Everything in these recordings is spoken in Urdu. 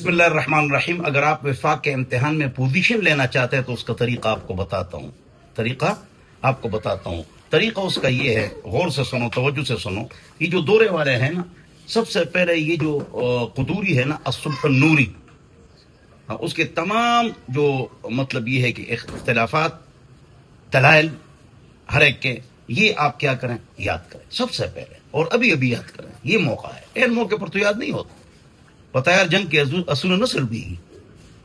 بسم اللہ الرحمن الرحیم. اگر آپ وفاق کے امتحان میں پوزیشن لینا چاہتے ہیں تو اس کا طریقہ آپ کو بتاتا ہوں. طریقہ اس کا یہ ہے، غور سے سنو، توجہ سے سنو. یہ جو دورے والے ہیں نا، سب سے پہلے یہ جو قدوری ہے نا، الصبح النوری، اس کے تمام جو مطلب یہ ہے کہ اختلافات، دلائل ہر ایک کے، یہ آپ کیا کریں، یاد کریں سب سے پہلے، اور ابھی یاد کریں. یہ موقع ہے، این موقع پر تو یاد نہیں ہوتا. پتہ یار جنگ کے اصول نسل بھی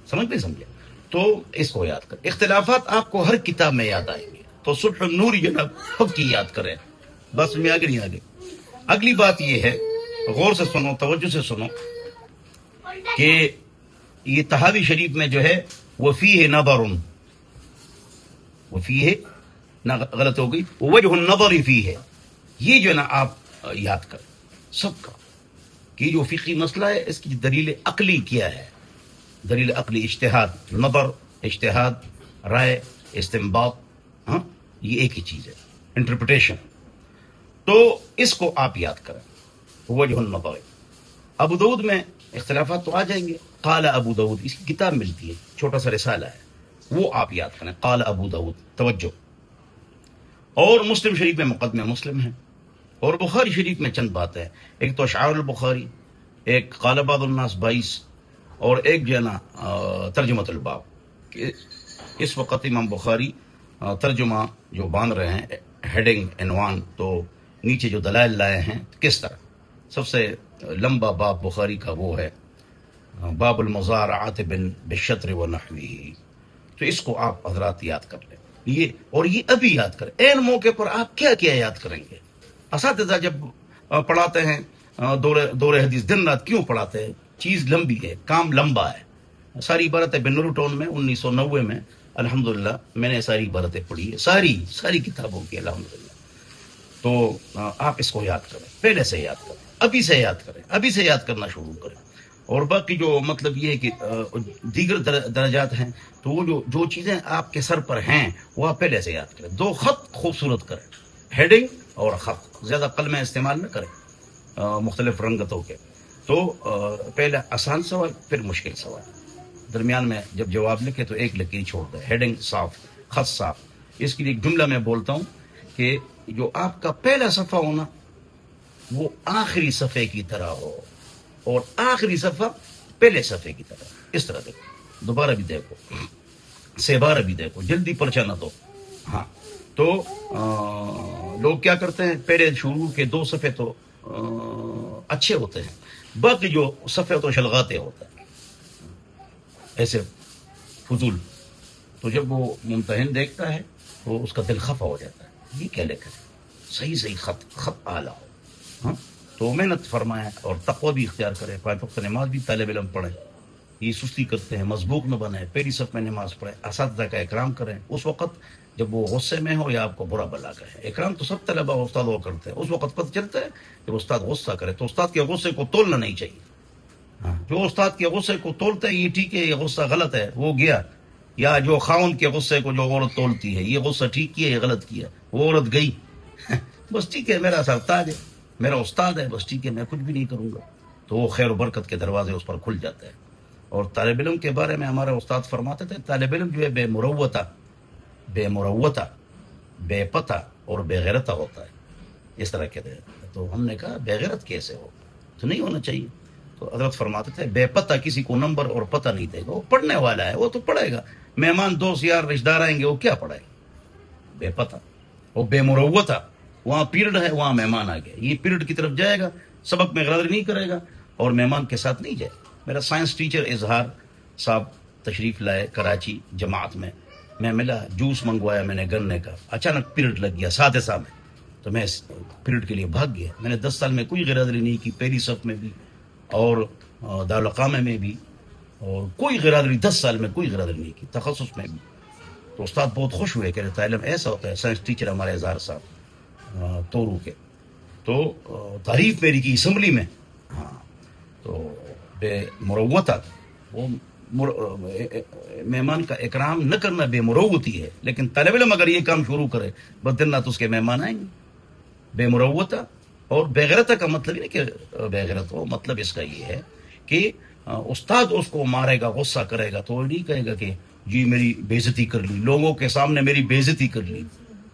سمجھے تو اس کو یاد کریں. اختلافات آپ کو ہر کتاب میں یاد آئیں گے، تو صبح النوری جناب پکی یاد کریں. بس میں آگے نہیں آگے. اگلی بات یہ ہے، غور سے سنو، توجہ سے سنو، کہ یہ طحاوی شریف میں جو ہے وفیہ نظر، وفیہ غلط ہو گئی، وجہ النظر فیہ، یہ جو ہے نا آپ یاد کریں سب کا، کہ جو فقہی مسئلہ ہے اس کی دلیل عقلی کیا ہے. دلیل عقلی اجتہاد، نظر اجتہاد، رائے استنباط، ہاں یہ ایک ہی چیز ہے، انٹرپریٹیشن. تو اس کو آپ یاد کریں، وجہ النظر. ابو داؤد میں اختلافات تو آ جائیں گے، قال ابو داؤد، اس کی کتاب ملتی ہے، چھوٹا سا رسالہ ہے، وہ آپ یاد کریں، قال ابو داؤد. توجہ. اور مسلم شریف میں مقدمہ مسلم ہے، اور بخاری شریف میں چند باتیں ہیں. ایک تو اشعار البخاری، ایک قال بعض الناس 22، اور ایک جو ہے نا ترجمۃ الباب. اس وقت امام بخاری ترجمہ جو باندھ رہے ہیں، ہیڈنگ، عنوان، تو نیچے جو دلائل لائے ہیں کس طرح. سب سے لمبا باب بخاری کا وہ ہے باب المزارعات بالشطر ونحوه. تو اس کو آپ حضرات یاد کر لیں. یہ ابھی یاد کریں. این موقع پر آپ کیا کیا یاد کریں گے. اساتذہ جب پڑھاتے ہیں دور حدیث، دن رات کیوں پڑھاتے ہیں؟ چیز لمبی ہے، کام لمبا ہے. ساری عبارتیں بنور ٹون میں 1990 میں الحمدللہ میں نے ساری عبارتیں پڑھی ہے، ساری کتابوں کی الحمدللہ. تو آپ اس کو یاد کریں، پہلے سے یاد کریں، ابھی سے یاد کریں، ابھی سے یاد کرنا شروع کریں. اور باقی جو مطلب یہ ہے کہ دیگر درجات ہیں، تو وہ جو چیزیں آپ کے سر پر ہیں وہ آپ پہلے سے یاد کریں. 2 خط خوبصورت کریں، ہیڈنگ اور خط، زیادہ قلمیں استعمال نہ کریں مختلف رنگتوں کے. تو پہلے آسان سوال، پھر مشکل سوال، درمیان میں جب جواب لکھے تو ایک لکیر چھوڑ دیں. ہیڈنگ صاف، خط صاف. اس کے لیے ایک جملہ میں بولتا ہوں کہ جو آپ کا پہلا صفحہ ہونا وہ آخری صفحے کی طرح ہو، اور آخری صفحہ پہلے صفحے کی طرح. اس طرح دیکھو، دوبارہ بھی دیکھو، 6 بار بھی دیکھو، جلدی پرچہ نہ دو. ہاں تو لوگ کیا کرتے ہیں، پہلے شروع کے 2 صفحے تو اچھے ہوتے ہیں، باقی جو صفحے تو شلغاتے ہوتے ہیں ایسے فضول. تو جب وہ ممتحن دیکھتا ہے تو اس کا دل خفا ہو جاتا ہے، یہ کیا لکھا ہے، صحیح خط اعلیٰ ہو. ہاں تو محنت فرمائیں اور تقوی بھی اختیار کریں. 5 وقت نماز بھی طالب علم پڑھیں. یہ سستی کرتے ہیں، مضبوط نہ بنیں، پہلی صف میں نماز پڑھیں. اساتذہ کا اکرام کریں اس وقت جب وہ غصے میں ہو یا آپ کو برا بلا کہے. اکرام تو سب طلبہ و استاد کرتے ہیں، اس وقت پتہ چلتا ہے جب استاد غصہ کرے. تو استاد کے غصے کو تولنا نہیں چاہیے. جو استاد کے غصے کو تولتا ہے یہ ٹھیک ہے، یہ غصہ غلط ہے، وہ گیا. یا جو خاوند کے غصے کو جو عورت تولتی ہے، یہ غصہ ٹھیک کیا، یہ غلط کیا، وہ عورت گئی. بس ٹھیک ہے، میرا سرتاج ہے، میرا استاد ہے، بس ٹھیک ہے، میں کچھ بھی نہیں کروں گا. تو وہ خیر و برکت کے دروازے اس پر کھل جاتے ہیں. اور طالب علم کے بارے میں ہمارے استاد فرماتے تھے، طالب علم جو ہے بے مروتہ، بے پتہ اور بے غیرتہ ہوتا ہے. اس طرح کے. تو ہم نے کہا بے غیرت کیسے ہو، تو نہیں ہونا چاہیے. تو حضرت فرماتے تھے بے پتہ کسی کو نمبر اور پتہ نہیں دے گا. وہ پڑھنے والا ہے، وہ تو پڑھے گا. مہمان، دوست، یار، رشتہ دار آئیں گے، وہ کیا پڑھائے گا. بے پتہ. وہ بے مروتہ، وہاں پیریڈ ہے، وہاں مہمان آ گئے، یہ پیریڈ کی طرف جائے گا، سبق میں غرض نہیں کرے گا اور مہمان کے ساتھ نہیں جائے. میرا سائنس ٹیچر اظہار صاحب تشریف لائے کراچی جماعت میں ملا، جوس منگوایا میں نے گنے کا. اچانک پیریڈ لگ گیا ساتھ میں، تو میں پیریڈ کے لیے بھاگ گیا. میں نے 10 سال میں کوئی غیرحاضری نہیں کی، پہلی صف میں بھی اور دارالقامہ میں بھی، اور کوئی غیرحاضری 10 سال میں کوئی غیرحاضری نہیں کی، تخصص میں بھی. تو استاد بہت خوش ہوئے کہ علم ایسا ہوتا ہے. سائنس ٹیچر ہمارے اظہار صاحب تورو کے. تو تعریف میری کی اسمبلی میں. ہاں تو بے مروتہ، وہ مہمان کا اکرام نہ کرنا بے مروتی ہے. لیکن طالب علم اگر یہ کام شروع کرے، بس دن رات اس کے مہمان آئیں گے. بے مروتہ اور بے غیرتہ کا مطلب یہ کہ بے غیرت ہو، مطلب اس کا یہ ہے کہ استاد اس کو مارے گا، غصہ کرے گا، تو وہ نہیں کہے گا کہ جی میری بےزتی کر لی، لوگوں کے سامنے میری بےزتی کر لی.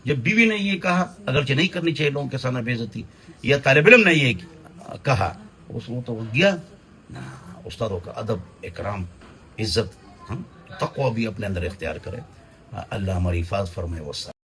جب بیوی نے یہ کہا، اگرچہ نہیں کرنی چاہیے لوگوں کے سامنے بےزتی، یا طالب علم نے یہ کہا، اس وہ تو گیا. استادوں کا ادب، اکرام، عزت، تقوی بھی اپنے اندر اختیار کرے. اللہ ہماری حفاظت فرمائے.